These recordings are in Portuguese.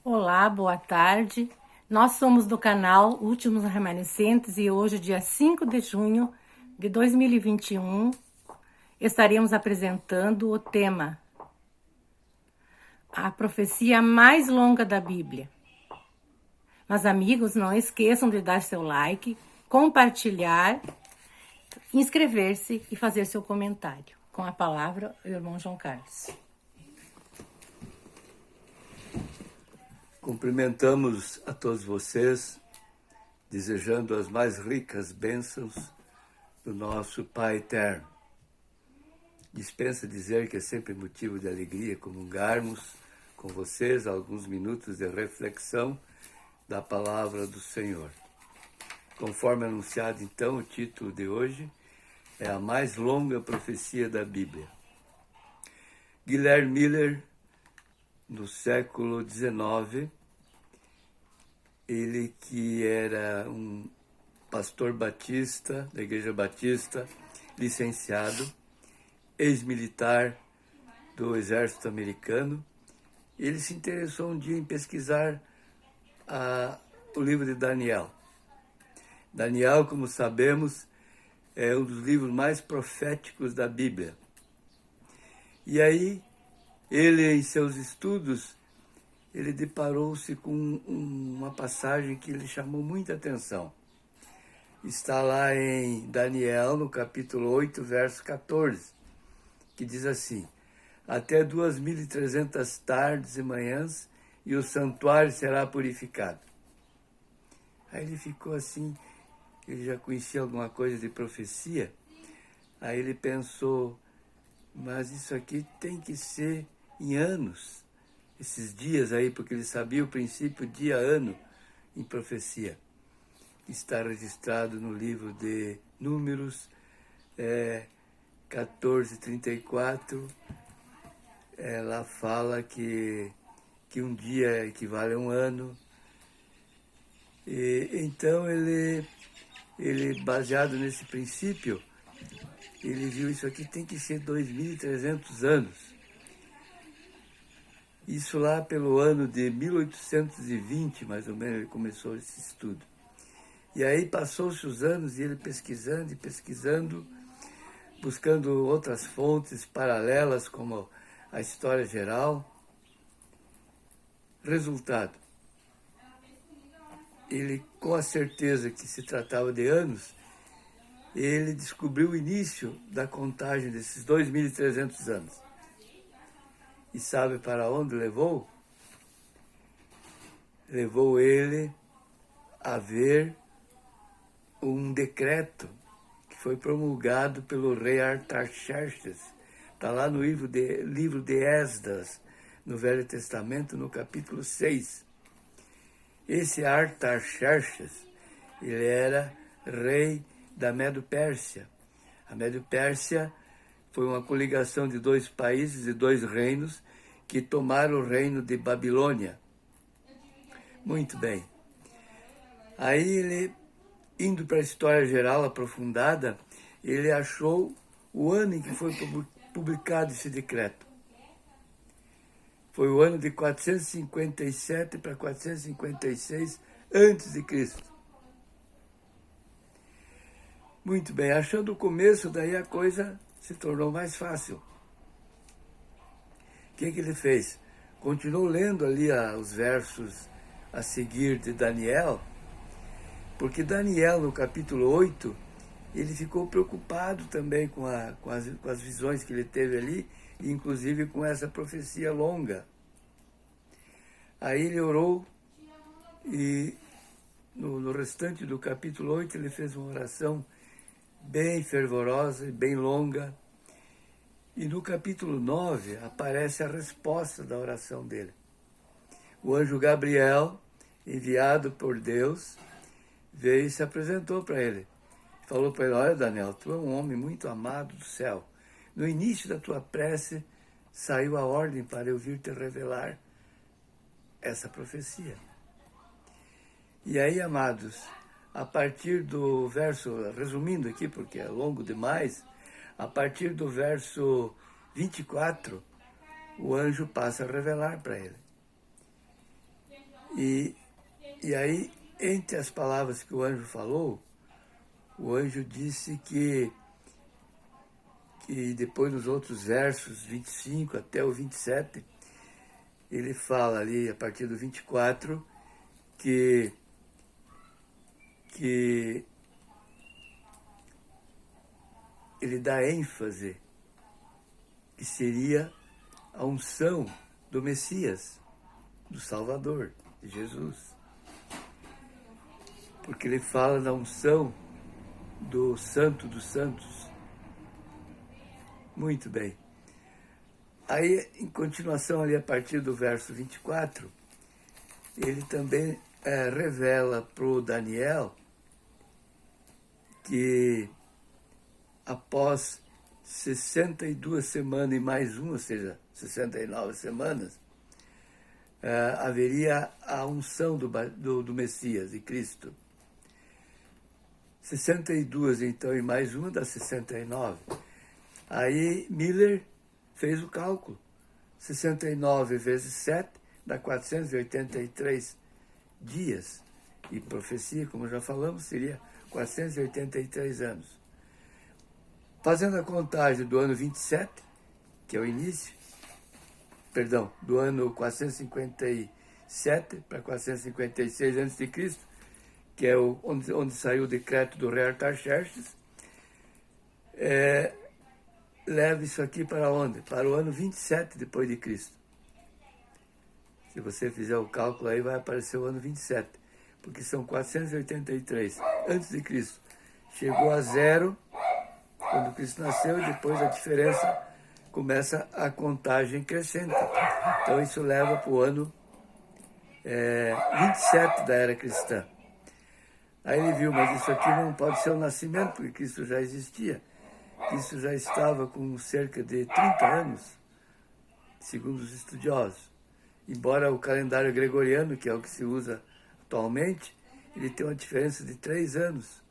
Olá, boa tarde. Nós somos do canal Últimos Remanescentes e hoje, dia 5 de junho de 2021, estaremos apresentando o tema A Profecia Mais Longa da Bíblia. Mas, amigos, não esqueçam de dar seu like, compartilhar, inscrever-se e fazer seu comentário. Com a palavra, o irmão João Carlos. Cumprimentamos a todos vocês, desejando as mais ricas bênçãos do nosso Pai Eterno. Dispensa dizer que é sempre motivo de alegria comungarmos com vocês alguns minutos de reflexão da palavra do Senhor. Conforme anunciado, então, o título de hoje é a mais longa profecia da Bíblia. Guilherme Miller, no século XIX, ele que era um pastor batista, da Igreja Batista, licenciado, ex-militar do exército americano, ele se interessou um dia em pesquisar o livro de Daniel. Daniel, como sabemos, é um dos livros mais proféticos da Bíblia. E aí, ele, em seus estudos, ele deparou-se com uma passagem que lhe chamou muita atenção. Está lá em Daniel, no capítulo 8, verso 14, que diz assim: até 2.300 tardes e manhãs, e o santuário será purificado. Aí ele ficou assim, ele já conhecia alguma coisa de profecia, aí ele pensou, mas isso aqui tem que ser em anos, esses dias aí, porque ele sabia o princípio dia, ano, em profecia. Está registrado no livro de Números 14:34, ela fala que um dia equivale a um ano. E, então ele, baseado nesse princípio, ele viu isso aqui tem que ser 2.300 anos. Isso lá pelo ano de 1820, mais ou menos, ele começou esse estudo. E aí passou-se os anos e ele pesquisando e pesquisando, buscando outras fontes paralelas, como a história geral. Resultado, ele, com a certeza que se tratava de anos, ele descobriu o início da contagem desses 2.300 anos. E sabe para onde levou? Levou ele a ver um decreto que foi promulgado pelo rei Artaxerxes. Está lá no livro de Esdras, no Velho Testamento, no capítulo 6. Esse Artaxerxes, ele era rei da Medo-Pérsia. A Medo-Pérsia foi uma coligação de dois países e dois reinos que tomaram o reino de Babilônia. Muito bem. Aí ele, indo para a história geral aprofundada, ele achou o ano em que foi publicado esse decreto. Foi o ano de 457 para 456 a.C. Muito bem, achando o começo, daí a coisa se tornou mais fácil. O que ele fez? Continuou lendo ali os versos a seguir de Daniel, porque Daniel, no capítulo 8, ele ficou preocupado também com as visões que ele teve ali, inclusive com essa profecia longa. Aí ele orou e no restante do capítulo 8 ele fez uma oração bem fervorosa e bem longa. E no capítulo 9 aparece a resposta da oração dele. O anjo Gabriel, enviado por Deus, veio e se apresentou para ele. Falou para ele: olha, Daniel, tu é um homem muito amado do céu. No início da tua prece saiu a ordem para eu vir te revelar essa profecia. E aí, amados, a partir do verso, resumindo aqui porque é longo demais, a partir do verso 24, o anjo passa a revelar para ele. E, e aí, entre as palavras que o anjo falou, o anjo disse que depois nos outros versos, 25 até o 27, ele fala ali, a partir do 24, que ele dá ênfase, que seria a unção do Messias, do Salvador, de Jesus. Porque ele fala da unção do Santo dos Santos. Muito bem. Aí, em continuação, ali a partir do verso 24, ele também revela para o Daniel que após 62 semanas e mais uma, ou seja, 69 semanas, haveria a unção do Messias, de Cristo. 62, então, e mais uma dá 69. Aí Miller fez o cálculo. 69 vezes 7 dá 483 dias. E profecia, como já falamos, seria 483 anos. Fazendo a contagem do ano 27, que é o início, perdão, do ano 457 para 456 a.C., que é onde saiu o decreto do rei Artaxerxes, leva isso aqui para onde? Para o ano 27 depois de Cristo. Se você fizer o cálculo aí, vai aparecer o ano 27, porque são 483 antes de Cristo. Chegou a zero quando Cristo nasceu e depois a diferença começa a contagem crescente. Então isso leva para o ano 27 da era cristã. Aí ele viu, mas isso aqui não pode ser o nascimento, porque Cristo já existia. Cristo já estava com cerca de 30 anos, segundo os estudiosos. Embora o calendário gregoriano, que é o que se usa atualmente, ele tem uma diferença de 3 anos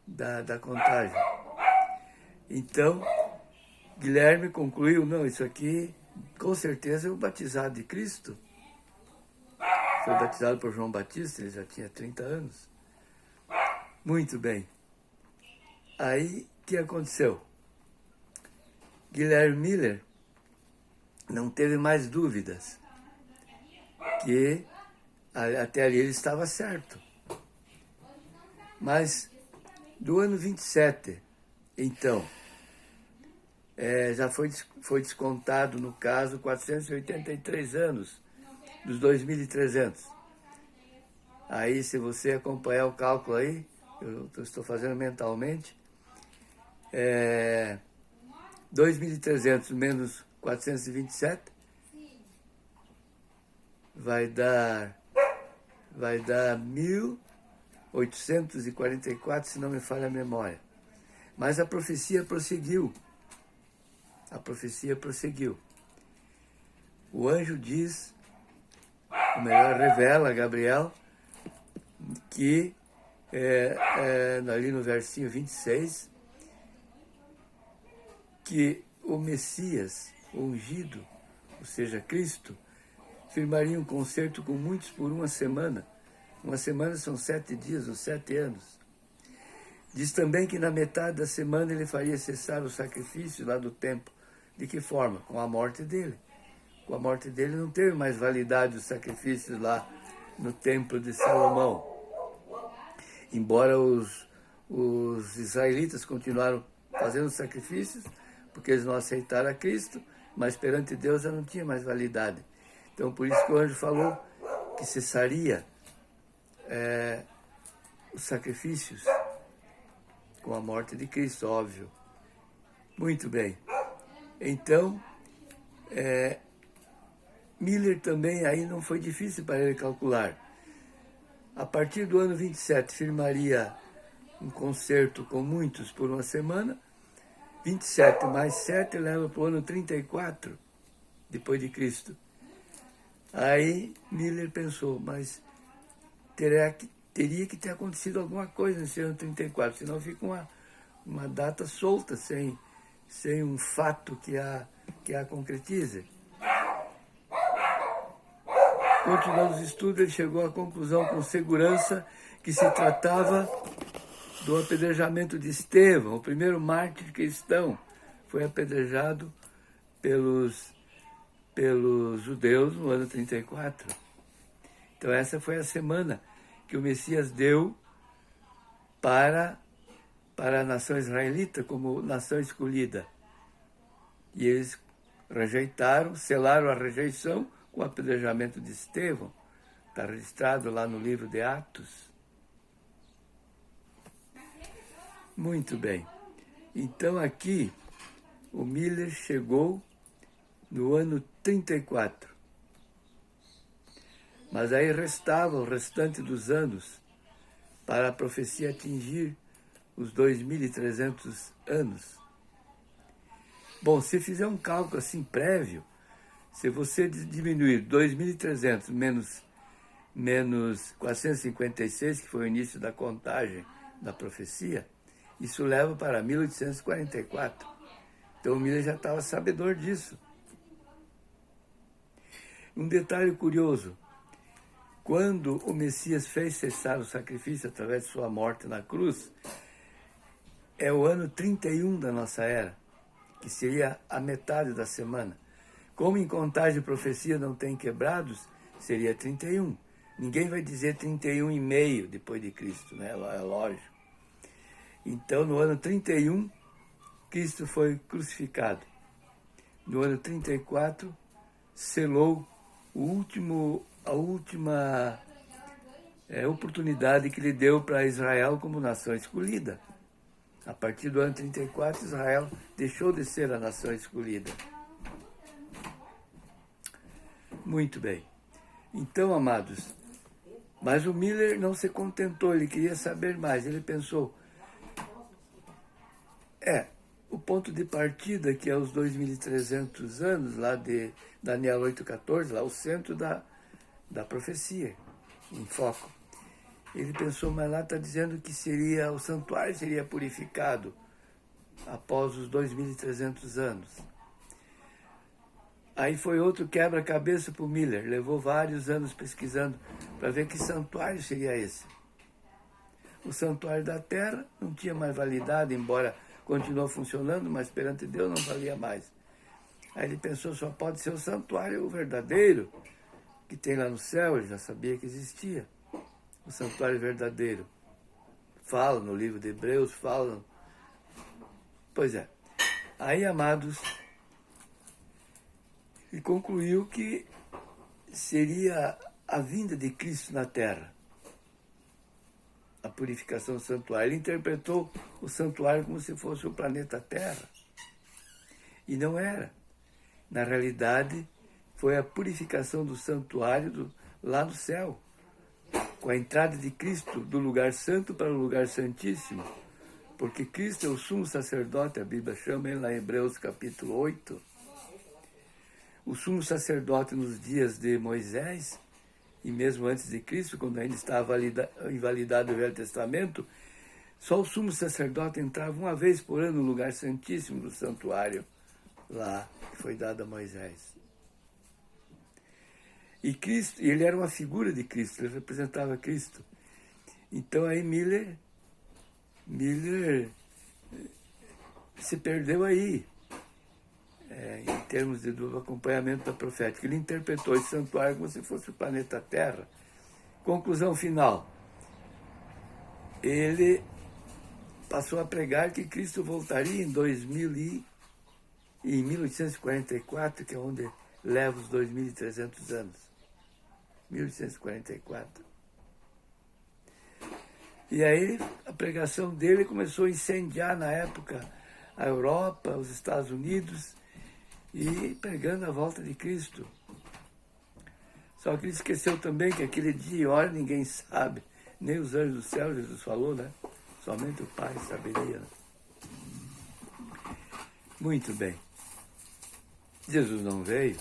da contagem. Então, Guilherme concluiu, não, isso aqui com certeza é o batizado de Cristo. Foi batizado por João Batista, ele já tinha 30 anos. Muito bem. Aí, o que aconteceu? Guilherme Miller não teve mais dúvidas que até ali ele estava certo. Mas do ano 27, então, já foi descontado, no caso, 483 anos dos 2.300. Aí, se você acompanhar o cálculo aí, eu estou fazendo mentalmente, 2.300 menos 427 vai dar 1.844, se não me falha a memória. Mas a profecia prosseguiu. O anjo diz, ou melhor, revela a Gabriel, que ali no versinho 26, que o Messias, o ungido, ou seja, Cristo, firmaria um concerto com muitos por uma semana. Uma semana são 7 dias, ou 7 anos. Diz também que na metade da semana ele faria cessar o sacrifício lá do templo. De que forma? Com a morte dele. Com a morte dele não teve mais validade os sacrifícios lá no templo de Salomão. Embora os israelitas continuaram fazendo sacrifícios, porque eles não aceitaram a Cristo, mas perante Deus já não tinha mais validade. Então, por isso que o anjo falou que cessaria os sacrifícios com a morte de Cristo, óbvio. Muito bem. Então, Miller também, aí não foi difícil para ele calcular. A partir do ano 27, firmaria um concerto com muitos por uma semana. 27 mais 7 leva para o ano 34, depois de Cristo. Aí Miller pensou, mas teria que ter acontecido alguma coisa nesse ano 34, senão fica uma data solta, sem um fato que a concretize. Continuando os estudos, ele chegou à conclusão com segurança que se tratava do apedrejamento de Estevão, o primeiro mártir cristão. Foi apedrejado pelos judeus no ano 34. Então essa foi a semana que o Messias deu para a nação israelita como nação escolhida. E eles rejeitaram, selaram a rejeição com o apedrejamento de Estevão. Está registrado lá no livro de Atos. Muito bem. Então aqui o Miller chegou no ano 34. Mas aí restava o restante dos anos para a profecia atingir os 2.300 anos. Bom, se fizer um cálculo assim prévio, se você diminuir 2.300 menos 456, que foi o início da contagem da profecia, isso leva para 1844. Então o Miller já estava sabedor disso. Um detalhe curioso, quando o Messias fez cessar o sacrifício através de sua morte na cruz, é o ano 31 da nossa era, que seria a metade da semana. Como em contagem de profecia não tem quebrados, seria 31. Ninguém vai dizer 31 e meio depois de Cristo, né? É lógico. Então, no ano 31, Cristo foi crucificado. No ano 34, selou a última oportunidade que lhe deu para Israel como nação escolhida. A partir do ano 34, Israel deixou de ser a nação escolhida. Muito bem. Então, amados, mas o Miller não se contentou, ele queria saber mais. Ele pensou, o ponto de partida, que é os 2.300 anos, lá de Daniel 8,14, lá o centro da profecia, em foco. Ele pensou, mas lá está dizendo que o santuário seria purificado após os 2.300 anos. Aí foi outro quebra-cabeça para o Miller, levou vários anos pesquisando para ver que santuário seria esse. O santuário da terra não tinha mais validade, embora continuou funcionando, mas perante Deus não valia mais. Aí ele pensou, só pode ser o santuário verdadeiro, que tem lá no céu, ele já sabia que existia. O santuário verdadeiro. Fala no livro de Hebreus, fala. Pois é. Aí, amados, e concluiu que seria a vinda de Cristo na terra, a purificação do santuário. Ele interpretou o santuário como se fosse o planeta Terra. E não era. Na realidade, foi a purificação do santuário lá no céu, com a entrada de Cristo do lugar santo para o lugar santíssimo. Porque Cristo é o sumo sacerdote, a Bíblia chama ele lá em Hebreus capítulo 8. O sumo sacerdote nos dias de Moisés, e mesmo antes de Cristo, quando ainda estava invalidado o Velho Testamento, só o sumo sacerdote entrava uma vez por ano no lugar santíssimo do santuário, lá, que foi dado a Moisés. E Cristo, ele era uma figura de Cristo, ele representava Cristo. Então aí Miller se perdeu aí, em termos do acompanhamento da profética. Ele interpretou esse santuário como se fosse o planeta Terra. Conclusão final. Ele passou a pregar que Cristo voltaria em 1844, que é onde leva os 2.300 anos. 1844. E aí a pregação dele começou a incendiar na época a Europa, os Estados Unidos, e pregando a volta de Cristo. Só que ele esqueceu também que aquele dia e hora ninguém sabe, nem os anjos do céu, Jesus falou, né? Somente o Pai saberia. Né? Muito bem. Jesus não veio,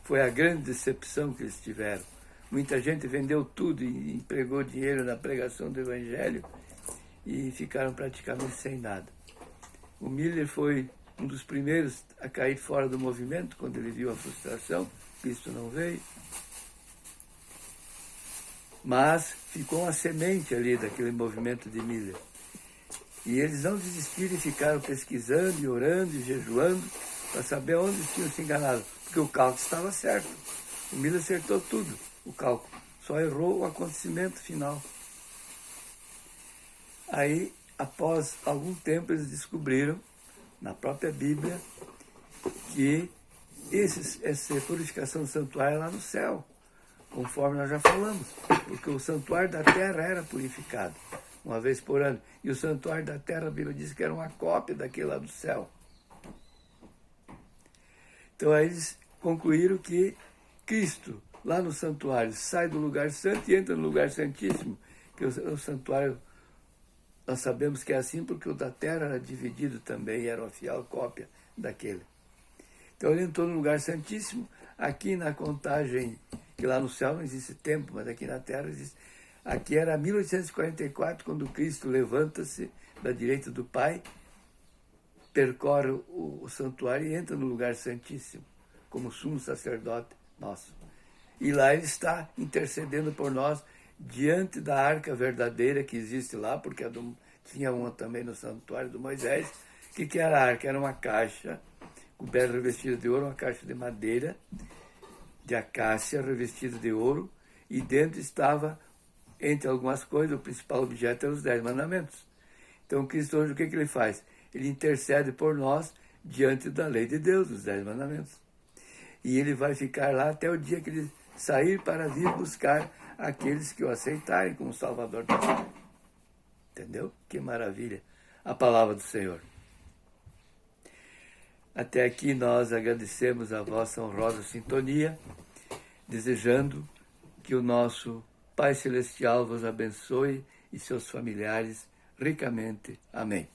foi a grande decepção que eles tiveram. Muita gente vendeu tudo e empregou dinheiro na pregação do Evangelho e ficaram praticamente sem nada. O Miller foi um dos primeiros a cair fora do movimento quando ele viu a frustração, Cristo não veio. Mas ficou uma semente ali daquele movimento de Miller. E eles não desistiram e ficaram pesquisando e orando e jejuando para saber onde tinham se enganado, porque o cálculo estava certo. O Miller acertou tudo, o cálculo, só errou o acontecimento final. Aí, após algum tempo, eles descobriram, na própria Bíblia, que essa purificação do santuário é lá no céu, conforme nós já falamos, porque o santuário da terra era purificado uma vez por ano, e o santuário da terra, a Bíblia diz que era uma cópia daquele lá do céu. Então aí eles concluíram que Cristo, lá no santuário, sai do lugar santo e entra no lugar santíssimo, que o santuário, nós sabemos que é assim porque o da terra era dividido também, era uma fiel cópia daquele. Então ele entrou no lugar santíssimo, aqui na contagem, que lá no céu não existe tempo, mas aqui na terra existe. Aqui era 1844, quando Cristo levanta-se da direita do Pai, percorre o santuário e entra no lugar santíssimo, como sumo sacerdote nosso. E lá ele está intercedendo por nós diante da arca verdadeira que existe lá, porque tinha uma também no santuário do Moisés. O que era a arca? Era uma caixa coberta, revestida de ouro, uma caixa de madeira, de acácia, revestida de ouro, e dentro estava, entre algumas coisas, o principal objeto eram os 10 mandamentos. Então, Cristo hoje, o que ele faz? Ele intercede por nós diante da lei de Deus, os 10 mandamentos. E ele vai ficar lá até o dia que ele sair para vir buscar aqueles que o aceitarem como Salvador da vida. Entendeu? Que maravilha a palavra do Senhor. Até aqui nós agradecemos a vossa honrosa sintonia, desejando que o nosso Pai Celestial vos abençoe e seus familiares ricamente. Amém.